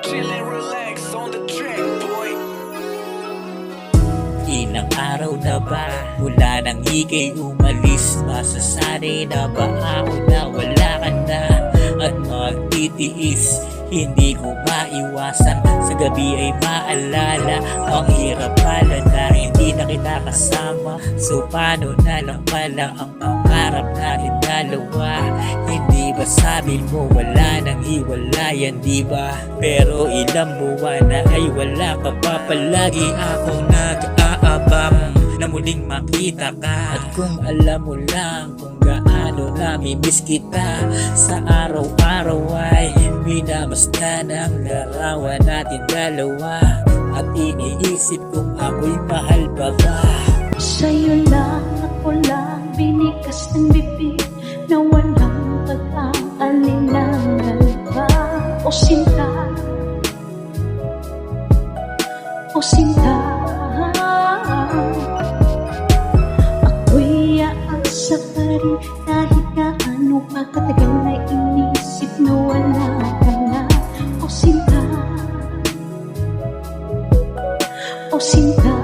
Chill and relax on the track, boy. Ilang araw na ba mula nang ika'y umalis? Masasanay na ba ako na wala ka na at magtitiis? Hindi ko maiwasan, sa gabi ay maalala. Ang hirap pala na hindi na kita kasama. So paano na lang pala ang pangarap natin dalawa? Hindi ba sabi mo wala nang hiwalayan, di ba? Pero ilang buwan na ay wala ka pa. Palagi akong nag-aabang na muling makita ka. At kung alam mo lang kung gaano namimiss kita, sa araw-araw ay minamasdan ang larawan natin dalawa. At iniisip kung ako'y mahal pa ba. Sa'yo lang ako lang binikas ng bibig na walang pag-aalinlangan pa. O sinta, o sinta, ako'y aasa pa rin kahit gaano pa katagal na inisip na wala ka na. O sinta, o sinta,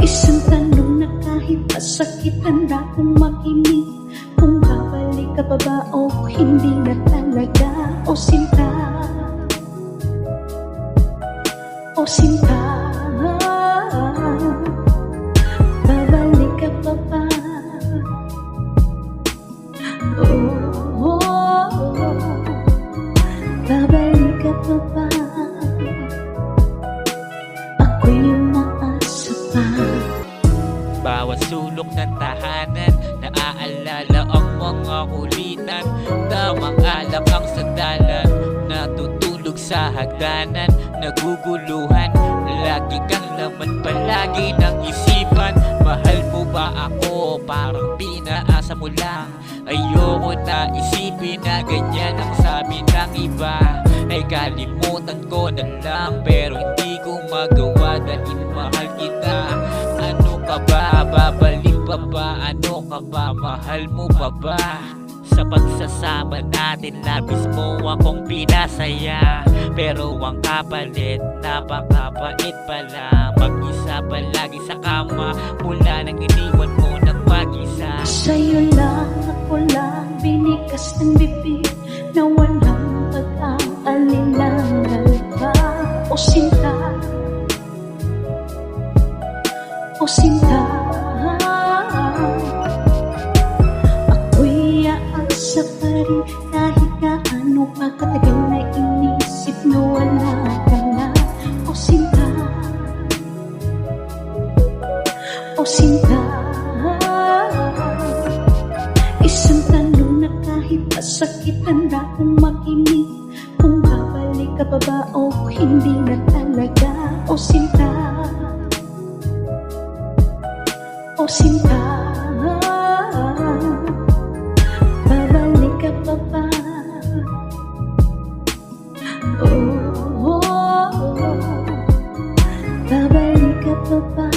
isang tanong na kahit masakit handa kong makinig. Kung babalik ka pa ba o hindi na talaga. O sinta, o sinta, babalik ka pa ba? Babalik ka pa ba? Ako'y umaasa pa. Bawat sulok ng tahanan, naaalala ang mga kulitan. Tamang alak ang sandalan, natutulog sa hagdanan. Naguguluhan, lagi kang laman palagi ng isipan. Mahal mo ba ako? Parang pinaasa mo lang. Ayoko na isipin na ganyan ang sabi ng iba. Ay kalimutan ko na lang, pero hindi ko magawa dahil mahal kita. Ano ka ba? Babalik pa ba? Ano ka ba? Mahal mo pa ba? Sa pagsasama natin, labis mo akong pinasaya. Pero ang kapalit, napakabait pala. Mag-isa palagi sa kama, mula nang iniwan mo ng mag-isa. Sa'yo lang ako lang binikas ng bibig na walang pag-aalinlangan pa. O sinta, o sinta, ako'y aasa pa rin kahit gaano pa katagal na inisip na wala ka na. O sinta, o sinta, isang tanong na kahit masakit handa kong makinig. Kung babalik ka pa ba o hindi na talaga. O sinta, o sinta, babalik ka pa ba? Babalik ka pa ba?